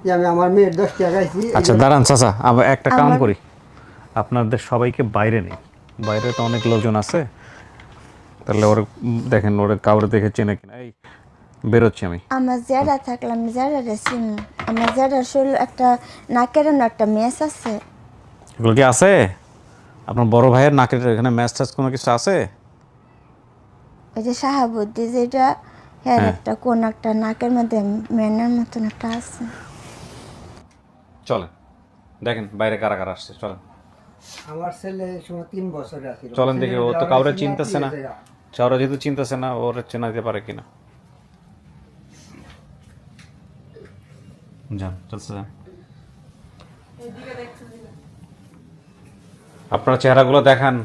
D: যে আমি আমার মেয়ের 10 টাকা খাইছি।
A: আচ্ছা দাঁড়ান চাচা, আমরা একটা কাম করি, আপনাদের সবাইকে বাইরে নেই, বাইরে তো অনেক লোকজন আছে, তাহলে ওর দেখেন ওর কাউরে দেখে চেনে কিনা। এই বেরোচ্ছি আমি।
C: আমার জেরা থাকলে আমি জেরারে চিনি, আমার জেরার শরীর একটা নাকের একটা মেস আছে।
A: এগুলো কি আছে? আপনার বড় ভাইয়ের নাকের এখানে ম্যাচ ট্যাচ কোনো কিছু আছে?
C: ওই যে শাহাবুদ্দি যেটা হ্যাঁ একটা কোন একটা নাকের মধ্যে মেনের মতন একটা আছে।
A: চলেন দেখেন বাইরে কারা কারা আসছে, চলেন।
D: আমার ছেলে সময় 3 বছরে আছে,
A: চলেন দেখি, ও তো কাউরে চিনতেছে না, কাউরে যেহেতু চিনতেছে না ওর চেনাতে পারে কিনা। যান চলছে যান। আপনার চেহারাগুলো দেখান।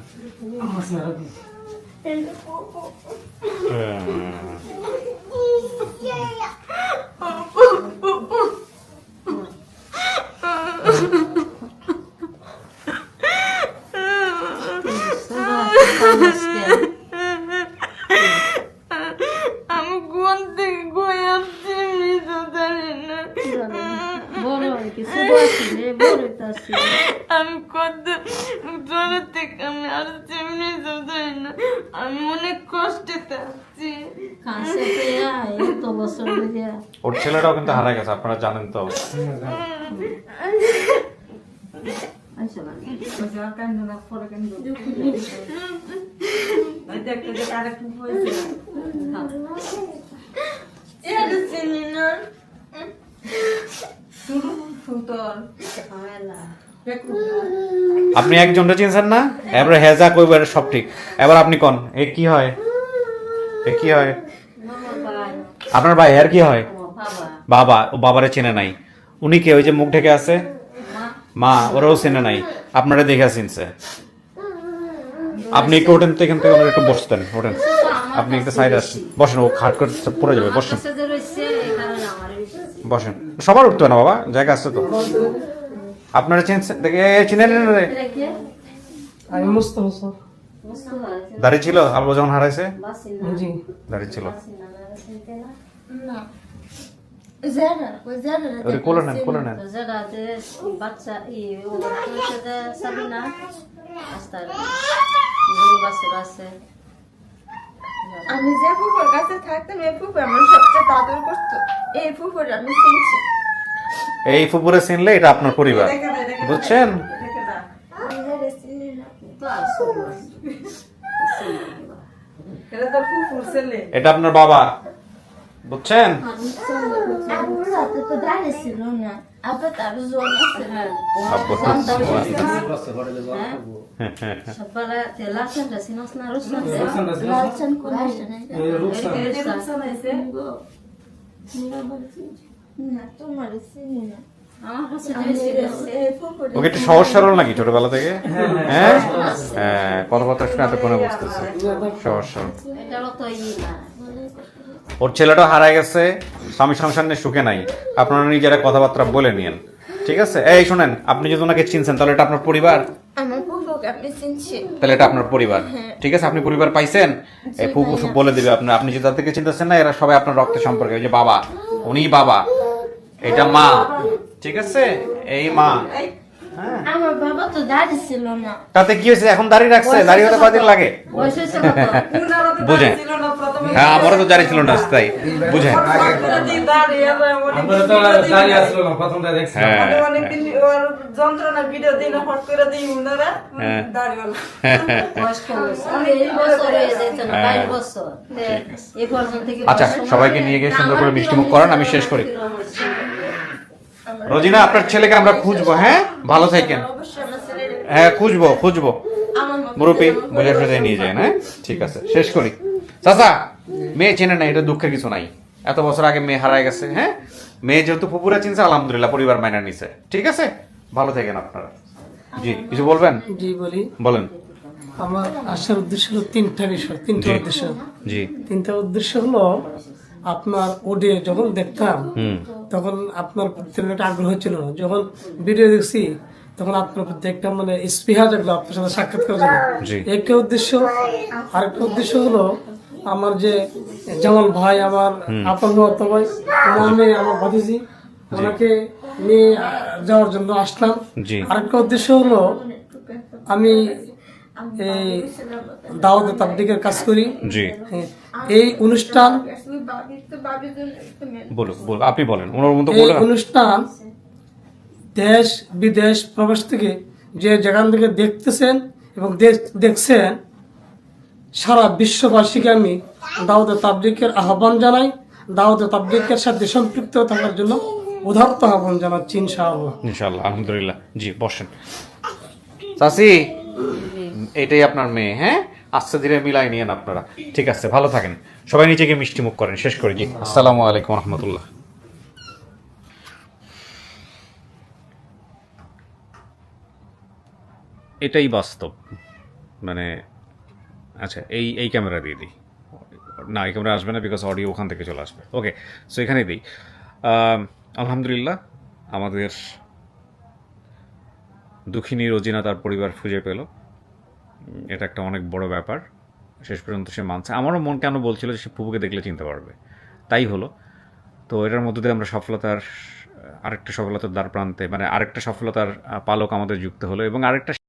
B: আমি কোন থেকে কই আসছি নিজে জানি না। আমি কত দূর থেকে আমি আসছি নিজে জানি না। আমি অনেক কষ্টে আসছি।
A: ওর ছেলেটাও কিন্তু হারাই গেছে, আপনারা জানেন তো।
B: চিনি না।
A: আপনি একজনটা চিনছেন না, এবারে হেজা কইব এটা সব ঠিক। এবার আপনি কোন এ কি হয়, এ কি হয়? আপনার ভাই এর কি হয়? বাবা। ও বাবারে চেনে নাই। উনি কে? ওই যে মুখ ঢেকে আছে মা, ওরাও চেনে নাই, আপনারা দেখে চিনছে। আপনি একটু ওঠেন তো এখান থেকে, একটু বসতেন, ওঠেন আপনি একটা সাইডে আসেন, বসেন, ও খাট করে পড়ে যাবে, বসেন বসেন। সবার উঠতে না বাবা, জায়গা আছে তো। আপনারা চিনেন রে?
F: আমি মুস্তফা স্যার।
A: দাড়ি ছিল আলবো যখন হারাইছে?
F: জি
A: দাড়ি ছিল।
C: না জেরা ওই জেরা
A: ওরে কোলে নেন, কোলে নেন।
K: জেরাতে বাচ্চা ও বাচ্চা সাবিনা আস্তা গরু বাচ্চা আছে।
C: আমি যে ফুফুর কাছে থাকতাম এই ফুফু আমার সবচেয়ে আদর করতো, এই ফুফুর আমি চিনছি।
A: এই ফুপুরে চিনলে এটা আপনার পরিবার, বুঝছেন?
C: আমি
A: এটা আপনার বাবা, বুঝছেন?
C: আব্বুর হাতে তো দাঁড়িয়ে ছিল না, আব্বা তার জোর আছে।
A: আব্বু
K: সকালে লালচানটা চিনস না রসুন
C: লালচান করে আসে না। না তোমার চিনি না।
K: আমার কাছে
A: ওকে একটু সহজ সরল নাকি ছোটবেলা থেকে? হ্যাঁ হ্যাঁ, কথাবার্তা শুনে এতক্ষণে বুঝতেছে সহজ সরল।
K: এটাও তো না
A: ওর ছেলেটা হারায় গেছে, স্বামী সংসার নিয়ে সুখে নাই, আপনারা নিজেরা কথাবার্তা বলে নিয়েন, ঠিক আছে? এই শোনেন, আপনি যদি ওনাকে চিনছেন তাহলে এটা আপনার পরিবার,
C: আমার ফুফুকে আমি চিনছি।
A: তাহলে এটা আপনার পরিবার, ঠিক আছে? আপনি পরিবার পাইছেন, এই ফুফু সব বলে দিবে আপনার। আপনি যে তাদেরকে চিনতেছেন না, এরা সবাই আপনার রক্তের সম্পর্কে। ওই যে বাবা, উনি বাবা, এটা মা, ঠিক আছে? এই মা।
C: আমার বাবা তো দাঁড়িয়ে ছিল না।
A: তাতে কি হয়েছে? এখন দাঁড়িয়ে রাখছে, দাঁড়িয়ে হতে কদিন লাগে
K: বয়স হয়েছে কত?
A: বুঝেন? হ্যাঁ, আমারও তো দাঁড়িয়ে ছিল না, তাই বুঝেন? হ্যাঁ
E: যন্ত্রণা ভিডিও দিন হট করে দিই উনারা
A: হ্যাঁ
K: বয়স কম হয়েছে। আমি এই বছর হয়ে যেত না, 22 বছর। এই পর্যন্ত থেকে
A: আচ্ছা, সবাইকে নিয়ে গিয়ে সুন্দর করে মিষ্টিমুখ করান, আমি শেষ করি। রোজিনা, আপনার ছেলেকে আমরা খুঁজবো, হ্যাঁ? ভালো থাকেন। হ্যাঁ, খুঁজবো মুরব্বী বুঝে সুঝে নিয়ে যায়, হ্যাঁ? ঠিক আছে, শেষ করি। চাচা, মেয়ে চেনে না, এটা দুঃখের কিছু নাই। এত বছর আগে মেয়ে হারায় গেছে, হ্যাঁ? মেয়ে যেহেতু ফুপুরা চিনছে, আলহামদুলিল্লাহ, পরিবার মাইনা নিছে, ঠিক আছে? ভালো থাকেন আপনারা। জি, কিছু বলবেন?
F: জি বলি।
A: বলেন।
F: আমার আসার উদ্দেশ্য হলো তিনটা বিষয়, তিনটা উদ্দেশ্য।
A: জি।
F: তিনটা উদ্দেশ্য হলো, আপনার ওডে যখন দেখতাম তখন আপনার প্রতি একটা আগ্রহ ছিল না, যখন ভিডিও দেখছি তখন আপনার প্রতি একটা মানে স্পৃহা জাগলো আপনার সাথে সাক্ষাৎ করার জন্য, একটা উদ্দেশ্য। আরেকটা উদ্দেশ্য হলো, আমার যে জামাল ভাই, আমার আপন ভাই, আমি আমার ভাতিজি, ওনাকে নিয়ে যাওয়ার জন্য আসলাম। আরেকটা উদ্দেশ্য হলো, আমি এই দাওয়াত তাবলীগের কাজ করি। এই অনুষ্ঠান,
A: আপনি বলেন, ওনার মতো
F: এই অনুষ্ঠান দেশ বিদেশ প্রবাস থেকে যে যেখান থেকে দেখতেছেন এবং দেখছেন, সারা বিশ্ববাসীকে আমি দাওয়াত তাবলীগের আহ্বান জানাই, দাওয়াত তাবলীগের সাথে সম্পৃক্ত থাকার জন্য উদারত আহ্বান জানাচ্ছি, ইনশাআল্লাহ।
A: ইনশাআল্লাহ, আলহামদুলিল্লাহ। জি, বসেন। চাচি, এটাই আপনার মেয়ে, হ্যাঁ? আস্তে ধীরে মিলাই নিয়েন আপনারা, ঠিক আছে? ভালো থাকেন সবাই, নিচে গিয়ে মিষ্টি মুখ করেন, শেষ করে। জি, আসসালামু আলাইকুম রহমতুল্লাহ। এটাই বাস্তব, মানে আচ্ছা, এই ক্যামেরা দিয়ে দিই না, এই ক্যামেরা আসবে না, বিকজ অডিও ওখান থেকে চলে আসবে। ওকে, সো এখানেই দিই। আলহামদুলিল্লাহ, আমাদের দুঃখিনী রোজিনা তার পরিবার খুঁজে পেল, এটা একটা অনেক বড় ব্যাপার। শেষ পর্যন্ত সে মানছে। আমারও মন কেন বলছিল যে সে ফুপুকে দেখলে চিনতে পারবে, তাই হলো। তো এটার মধ্যে দিয়ে আমরা আরেকটা সফলতার দ্বার প্রান্তে, মানে আরেকটা সফলতার পালক আমাদের যুক্ত হলো, এবং আরেকটা